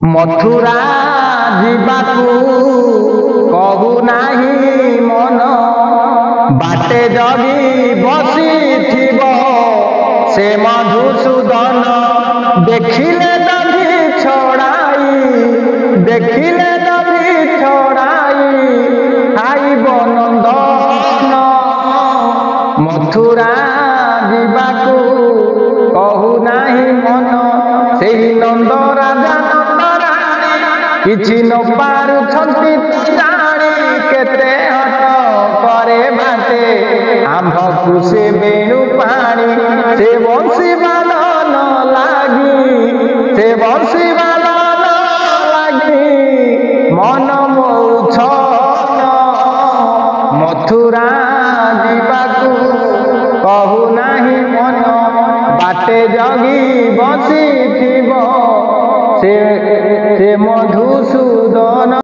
मथुरा जीवाकू कहू नाही मन बाटे जगी बसिथिब से मधुसूदन देखिले दधि छड़ाई खाइब नंदन मथुरा जीवाकू कहू नाही मन से नंद राजा किछि न पारुछंती जानी केते हट करे बाटे आंभकु से बेणु पानी से बंशी बालन लागी मन मौछन मथुरा जीवाकू कहू नाही मन बाटे जगी बसिथिब से मधुसूदन।